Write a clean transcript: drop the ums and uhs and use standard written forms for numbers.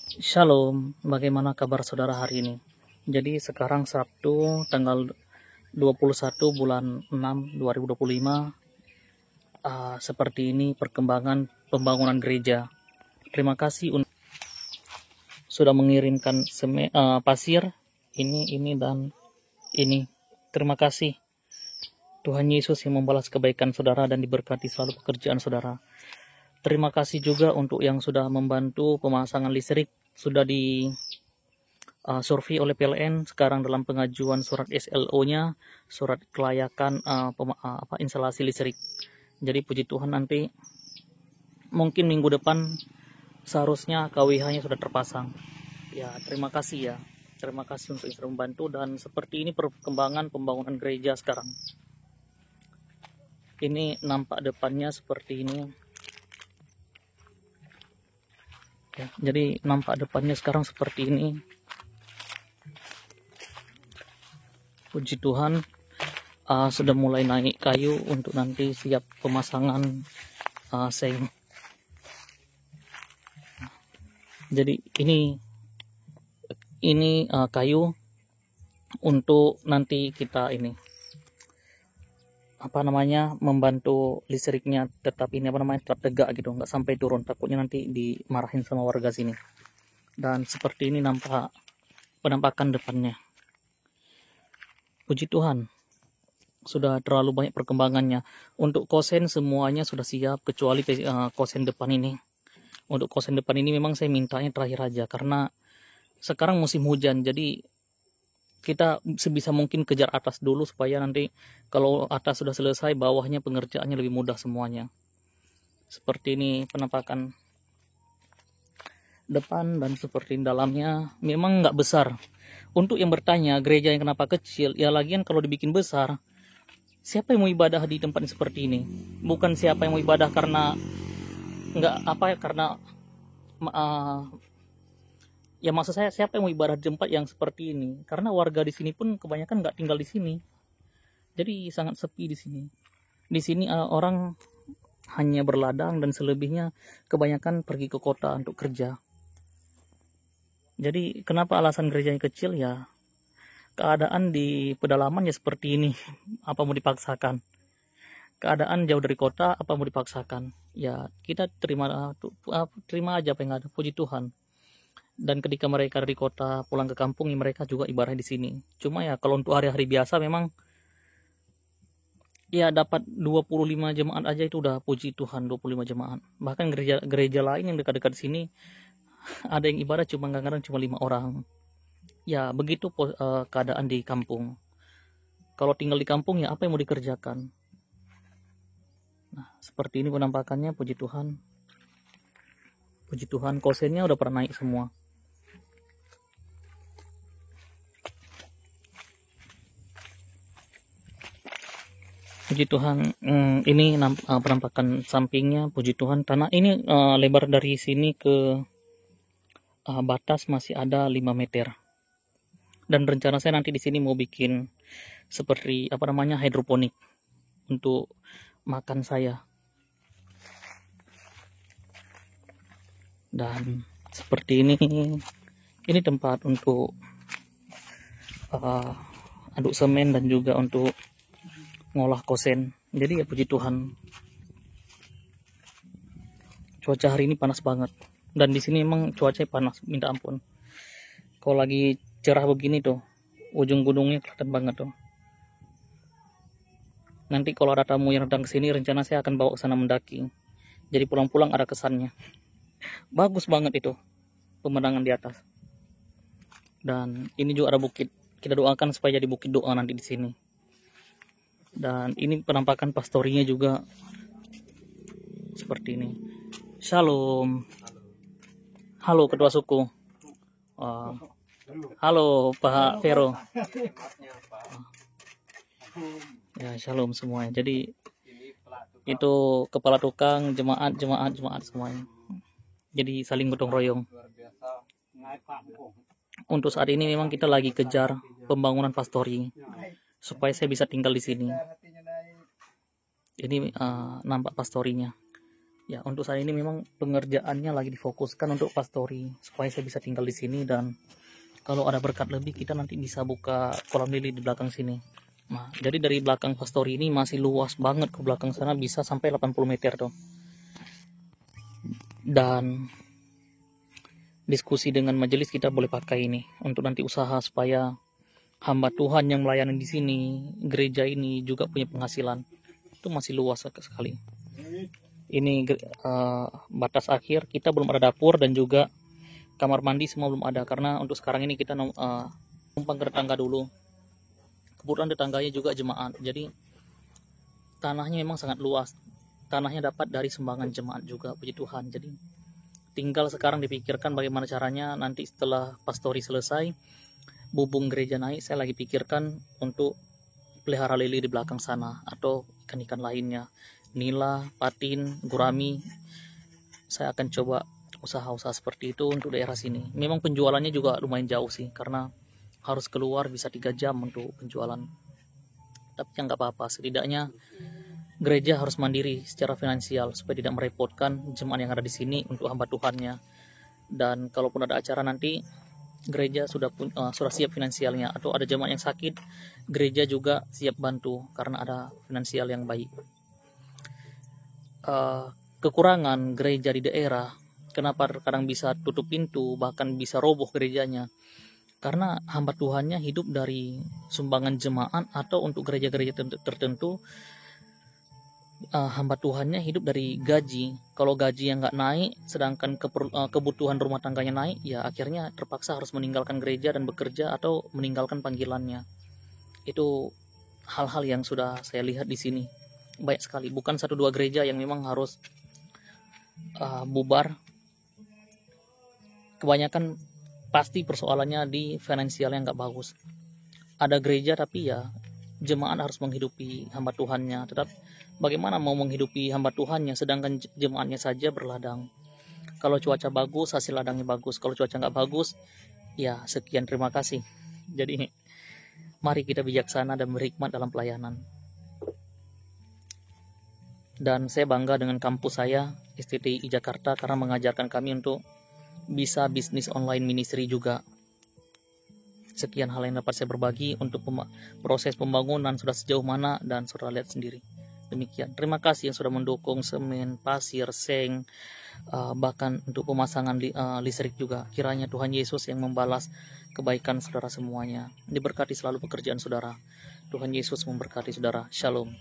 Shalom, bagaimana kabar saudara hari ini? Jadi sekarang Sabtu tanggal 21 bulan 6 2025. Seperti ini perkembangan pembangunan gereja. Terima kasih sudah mengirimkan pasir ini dan ini. Terima kasih Tuhan Yesus yang membalas kebaikan saudara dan diberkati selalu pekerjaan saudara. Terima kasih juga untuk yang sudah membantu pemasangan listrik, sudah di survei oleh PLN, sekarang dalam pengajuan surat SLO-nya, surat kelayakan instalasi listrik. Jadi puji Tuhan, nanti mungkin minggu depan seharusnya KWH-nya sudah terpasang. Ya, terima kasih ya. Terima kasih untuk yang sudah membantu, dan seperti ini perkembangan pembangunan gereja sekarang. Ini nampak depannya seperti ini. Ya, jadi nampak depannya sekarang seperti ini. Puji Tuhan, sudah mulai naik kayu untuk nanti siap pemasangan seng. Jadi ini kayu untuk nanti kita membantu listriknya tetap tetap tegak gitu, nggak sampai turun, takutnya nanti dimarahin sama warga sini. Dan seperti ini nampak penampakan depannya. Puji Tuhan, sudah terlalu banyak perkembangannya. Untuk kosen semuanya sudah siap kecuali kosen depan ini. Untuk kosen depan ini memang saya mintanya terakhir aja karena sekarang musim hujan, jadi kita sebisa mungkin kejar atas dulu supaya nanti kalau atas sudah selesai, bawahnya pengerjaannya lebih mudah semuanya. Seperti ini penampakan depan, dan seperti dalamnya memang nggak besar. Untuk yang bertanya gereja yang kenapa kecil, ya lagian kalau dibikin besar, siapa yang mau ibadah di tempat seperti ini? Bukan siapa yang mau ibadah karena ya maksud saya, siapa yang mau ibadah di tempat yang seperti ini? Karena warga di sini pun kebanyakan nggak tinggal di sini. Jadi sangat sepi di sini. Di sini orang hanya berladang dan selebihnya kebanyakan pergi ke kota untuk kerja. Jadi kenapa alasan gerejanya kecil? Ya keadaan di pedalaman ya seperti ini. Apa mau dipaksakan? Keadaan jauh dari kota, apa mau dipaksakan? Ya kita terima aja apa yang ada. Puji Tuhan. Dan ketika mereka dari kota pulang ke kampung, mereka juga ibadah di sini. Cuma ya kalau untuk hari-hari biasa memang ya dapat 25 jemaat aja itu udah puji Tuhan, 25 jemaat. Bahkan gereja lain yang dekat-dekat sini ada yang ibadah kadang-kadang cuma 5 orang. Ya begitu keadaan di kampung. Kalau tinggal di kampung ya apa yang mau dikerjakan? Nah, seperti ini penampakannya, puji Tuhan. Puji Tuhan, kosennya udah pernah naik semua. Puji Tuhan, ini penampakan sampingnya. Puji Tuhan, tanah ini lebar dari sini ke batas masih ada 5 meter. Dan rencana saya nanti di sini mau bikin seperti hidroponik untuk makan saya. Dan seperti ini tempat untuk aduk semen dan juga untuk ngolah kosen. Jadi ya puji Tuhan, cuaca hari ini panas banget, dan di sini emang cuacanya panas minta ampun. Kalau lagi cerah begini tuh ujung gunungnya kelihatan banget tuh. Nanti kalau ada tamu yang datang ke sini, rencana saya akan bawa ke sana mendaki, jadi pulang-pulang ada kesannya. Bagus banget itu pemandangan di atas. Dan ini juga ada bukit, kita doakan supaya jadi bukit doa nanti di sini. Dan ini penampakan pastorinya juga seperti ini. Shalom. Halo ketua suku. Halo Pak Vero. Ya, shalom semuanya. Jadi itu kepala tukang, jemaat semuanya. Jadi saling gotong royong. Untuk saat ini memang kita lagi kejar pembangunan pastori supaya saya bisa tinggal di sini. Ini nampak pastorinya. Ya, untuk saat ini memang pengerjaannya lagi difokuskan untuk pastori supaya saya bisa tinggal di sini, dan kalau ada berkat lebih kita nanti bisa buka kolam lili di belakang sini. Nah, jadi dari belakang pastori ini masih luas banget, ke belakang sana bisa sampai 80 meter tuh. Dan diskusi dengan majelis kita boleh pakai ini untuk nanti usaha supaya hamba Tuhan yang melayani di sini, gereja ini juga punya penghasilan. Itu masih luas sekali. Ini batas akhir, kita belum ada dapur dan juga kamar mandi semua belum ada, karena untuk sekarang ini kita numpang ke tetangga dulu. Kebetulan tetangganya juga jemaat, jadi tanahnya memang sangat luas. Tanahnya dapat dari sumbangan jemaat juga, puji Tuhan. Jadi tinggal sekarang dipikirkan bagaimana caranya nanti setelah pastori selesai, bubung gereja naik, saya lagi pikirkan untuk pelihara lili di belakang sana atau ikan-ikan lainnya, nila, patin, gurami. Saya akan coba usaha-usaha seperti itu untuk daerah sini. Memang penjualannya juga lumayan jauh sih, karena harus keluar bisa 3 jam untuk penjualan. Tapi ya nggak apa-apa, setidaknya gereja harus mandiri secara finansial supaya tidak merepotkan jemaat yang ada di sini untuk hamba Tuhannya. Dan kalaupun ada acara nanti, gereja sudah siap finansialnya, atau ada jemaat yang sakit, gereja juga siap bantu karena ada finansial yang baik. Kekurangan gereja di daerah, kenapa terkadang bisa tutup pintu, bahkan bisa roboh gerejanya, karena hamba Tuhannya hidup dari sumbangan jemaat, atau untuk gereja-gereja tertentu hamba Tuhannya hidup dari gaji. Kalau gaji yang nggak naik, sedangkan kebutuhan rumah tangganya naik, ya akhirnya terpaksa harus meninggalkan gereja dan bekerja atau meninggalkan panggilannya. Itu hal-hal yang sudah saya lihat di sini banyak sekali. Bukan 1-2 gereja yang memang harus bubar. Kebanyakan pasti persoalannya di finansial yang nggak bagus. Ada gereja tapi ya jemaat harus menghidupi hamba Tuhannya. Tetap bagaimana mau menghidupi hamba Tuhannya sedangkan jemaatnya saja berladang. Kalau cuaca bagus, hasil ladangnya bagus. Kalau cuaca nggak bagus, ya sekian, terima kasih. Jadi mari kita bijaksana dan berhikmat dalam pelayanan. Dan saya bangga dengan kampus saya, STTI Jakarta, karena mengajarkan kami untuk bisa bisnis online ministry juga. Sekian hal yang dapat saya berbagi. Untuk proses pembangunan sudah sejauh mana, dan saudara lihat sendiri. Demikian, terima kasih yang sudah mendukung semen, pasir, seng, bahkan untuk pemasangan listrik juga. Kiranya Tuhan Yesus yang membalas kebaikan saudara semuanya. Diberkati selalu pekerjaan saudara. Tuhan Yesus memberkati saudara. Shalom.